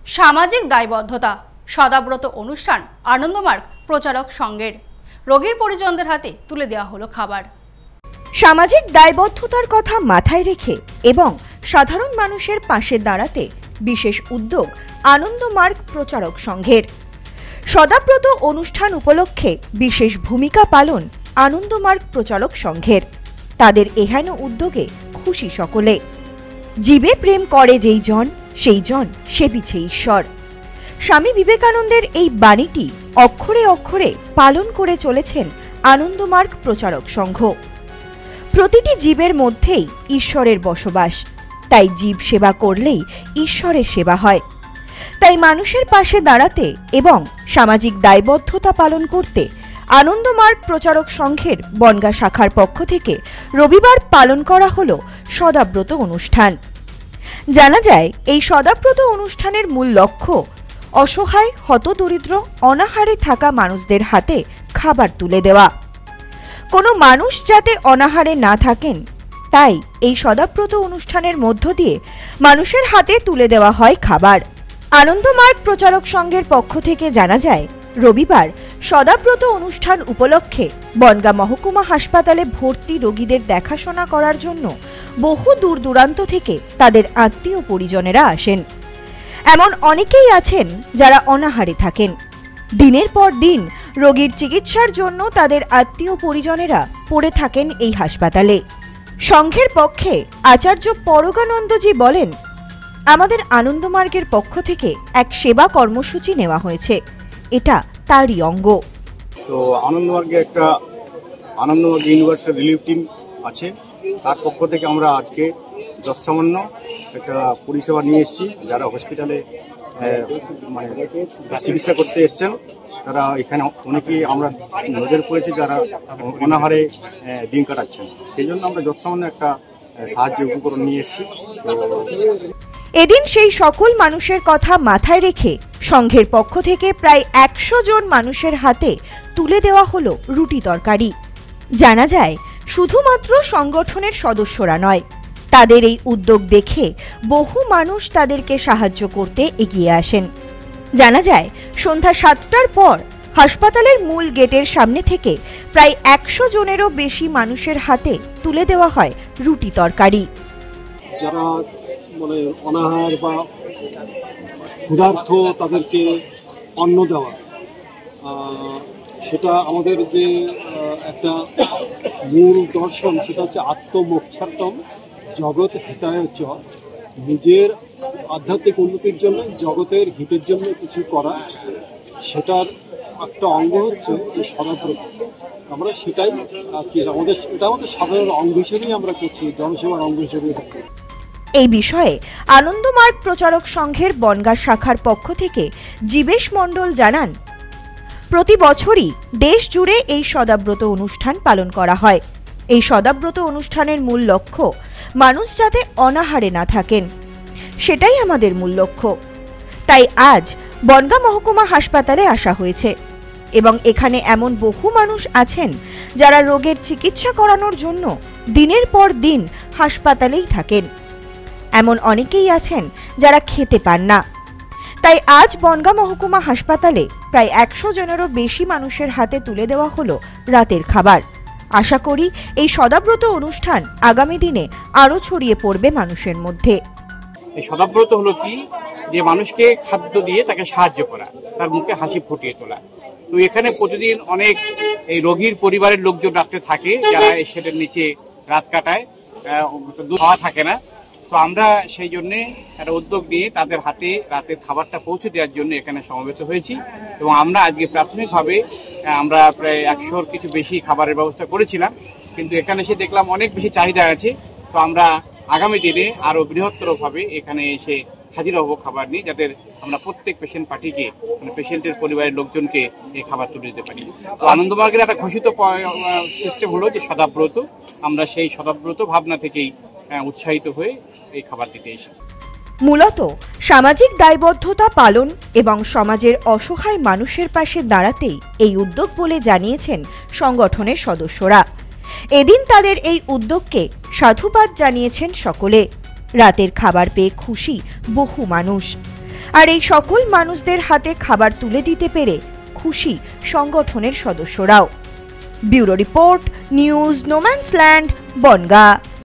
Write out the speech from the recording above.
সামাজিক দায়বদ্ধতা সদাব্রত অনুষ্ঠান আনন্দমার্গ প্রচারক সংঘের রোগীর পরিজনদের হাতে তুলে দেওয়া হলো খাবার। সামাজিক দায়বদ্ধতার কথা মাথায় রেখে এবং সাধারণ মানুষের পাশে দাঁড়াতে বিশেষ উদ্যোগ আনন্দমার্গ প্রচারক সংঘের। সদাব্রত অনুষ্ঠান উপলক্ষে বিশেষ ভূমিকা পালন আনন্দমার্গ প্রচারক সংঘের। তাদের এহেন উদ্যোগে খুশি সকলে। জীবে প্রেম করে যেই জন সেই জন সেবিছে ঈশ্বর। স্বামী বিবেকানন্দের এই বাণীটি অক্ষরে অক্ষরে পালন করে চলেছেন আনন্দমার্গ প্রচারক সংঘ। প্রতিটি জীবের মধ্যেই ঈশ্বরের বসবাস, তাই জীব সেবা করলেই ঈশ্বরের সেবা হয়। তাই মানুষের পাশে দাঁড়াতে এবং সামাজিক দায়বদ্ধতা পালন করতে আনন্দমার্গ প্রচারক সংঘের বনগাঁ শাখার পক্ষ থেকে রবিবার পালন করা হলো সদাব্রত অনুষ্ঠান। জানা যায়, এই সদাব্রত অনুষ্ঠানের মূল লক্ষ্য অসহায় হতদরিদ্র অনাহারে থাকা মানুষদের হাতে খাবার তুলে দেওয়া। কোনো মানুষ যাতে অনাহারে না থাকেন, তাই এই সদাব্রত অনুষ্ঠানের মধ্য দিয়ে মানুষের হাতে তুলে দেওয়া হয় খাবার। আনন্দমার্গ প্রচারক সংঘের পক্ষ থেকে জানা যায়, রবিবার সদাব্রত অনুষ্ঠান উপলক্ষে বনগাঁ মহকুমা হাসপাতালে ভর্তি রোগীদের দেখাশোনা করার জন্য বহু দূর দূরান্ত থেকে তাদের আত্মীয় পরিজনেরা আসেন। এমন অনেকেই আছেন যারা অনাহারে থাকেন। দিনের পর দিন রোগীর চিকিৎসার জন্য তাদের আত্মীয় পরিজনেরা পড়ে থাকেন এই হাসপাতালে। সংঘের পক্ষে আচার্য পরগানন্দজি বলেন, আমাদের আনন্দমার্গের পক্ষ থেকে এক সেবা কর্মসূচি নেওয়া হয়েছে, এটা তারই অঙ্গ। তো আনন্দমার্গে একটা আনন্দমার্গ ইউনিভার্সাল রিলিফ টিম আছে, তার পক্ষ থেকে আমরা আজকে যৎসামান্য একটা পরিষেবা নিয়ে এসেছি। যারা হসপিটালে মানে চিকিৎসা করতে এসছেন, তারা এখানে অনেকেই আমরা নজর পড়েছি যারা অনাহারে দিন কাটাচ্ছেন, সেই জন্য আমরা যৎসামান্য একটা সাহায্য উপকরণ নিয়ে এসেছি। এদিন সেই সকল মানুষের কথা মাথায় রেখে সংঘের পক্ষ থেকে প্রায় 100 জন মানুষের হাতে তুলে দেওয়া হলো রুটি তরকারি। জানা যায়, শুধুমাত্র সংগঠনের সদস্যরা নয়, তাদের এই উদ্যোগ দেখে বহু মানুষ তাদেরকে সাহায্য করতে এগিয়ে আসেন। জানা যায়, সন্ধ্যা 7টার পর হাসপাতালের মূল গেটের সামনে থেকে প্রায় 100 জনেরও বেশি মানুষের হাতে তুলে দেওয়া হয় রুটি তরকারি। যারা মানে অনাহার বা ক্ষুধার্ত, তাদেরকে অন্ন দেওয়া, সেটা আমাদের যে একটা মূল দর্শন, সেটা হচ্ছে আত্মমোক্ষার্থম জগৎ হিতায় চ। নিজের আধ্যাত্মিক উন্নতির জন্য, জগতের হিতের জন্য কিছু করা, সেটার একটা অঙ্গ হচ্ছে এই সদাব্রত। আমরা সেটাই আজকে এটা আমাদের সাধারণ অঙ্গ হিসেবেই আমরা করছি, জনসেবার অঙ্গ হিসেবে। এই বিষয়ে আনন্দমার্গ প্রচারক সংঘের বনগাঁ শাখার পক্ষ থেকে জীবেশ মণ্ডল জানান, প্রতি বছরই দেশ জুড়ে এই সদাব্রত অনুষ্ঠান পালন করা হয়। এই সদাব্রত অনুষ্ঠানের মূল লক্ষ্য মানুষ যাতে অনাহারে না থাকেন, সেটাই আমাদের মূল লক্ষ্য। তাই আজ বনগাঁ মহকুমা হাসপাতালে আসা হয়েছে এবং এখানে এমন বহু মানুষ আছেন যারা রোগের চিকিৎসা করানোর জন্য দিনের পর দিন হাসপাতালেই থাকেন। এমন অনেকেই আছেন যারা খেতে পান না। তাই আজ বনগাঁ মহকুমা হাসপাতালে প্রায় 100 জনেরও বেশি মানুষের হাতে তুলে দেওয়া হলো রাতের খাবার। আশা করি এই সদাব্রত অনুষ্ঠান আগামী দিনে আরো ছড়িয়ে পড়বে মানুষের মধ্যে। এই সদাব্রত হলো কি, যে মানুষকে খাদ্য দিয়ে তাকে সাহায্য করা, তার মুখে হাসি ফুটিয়ে তোলা। তো এখানে প্রতিদিন অনেক এই রোগীর পরিবারের লোকজন রাত্রে থাকে, যারা এই শেডের নিচে রাত কাটায়, খাওয়া থাকে না। তো আমরা সেই জন্যে একটা উদ্যোগ নিয়ে তাদের হাতে রাতের খাবারটা পৌঁছে দেওয়ার জন্য এখানে সমবেত হয়েছি। এবং আমরা আজকে প্রাথমিকভাবে আমরা প্রায় 100-র কিছু বেশি খাবারের ব্যবস্থা করেছিলাম, কিন্তু এখানে এসে দেখলাম অনেক বেশি চাহিদা আছে। তো আমরা আগামী দিনে আরো বৃহত্তরভাবে এখানে এসে হাজির হব খাবার নিয়ে, যাতে আমরা প্রত্যেক পেশেন্ট পার্টিকে, মানে পেশেন্টের পরিবারের লোকজনকে এই খাবার তুলে দিতে পারি। তো আনন্দমার্গের একটা ঘোষিত সিস্টেম হলো যে সদাব্রত। আমরা সেই সদাব্রত ভাবনা থেকেই উৎসাহিত হয়ে এই খাবার দিতে এসেছি। মূলত সামাজিক দায়বদ্ধতা পালন এবং সমাজের অসহায় মানুষের পাশে দাঁড়াতেই এই উদ্যোগ বলে জানিয়েছেন সংগঠনের সদস্যরা। এদিন তাদের এই উদ্যোগকে সাধুবাদ জানিয়েছেন সকলে। রাতের খাবার পেয়ে খুশি বহু মানুষ। আর এই সকল মানুষদের হাতে খাবার তুলে দিতে পেরে খুশি সংগঠনের সদস্যরাও। Bureau report, news no man's land, Bongaon.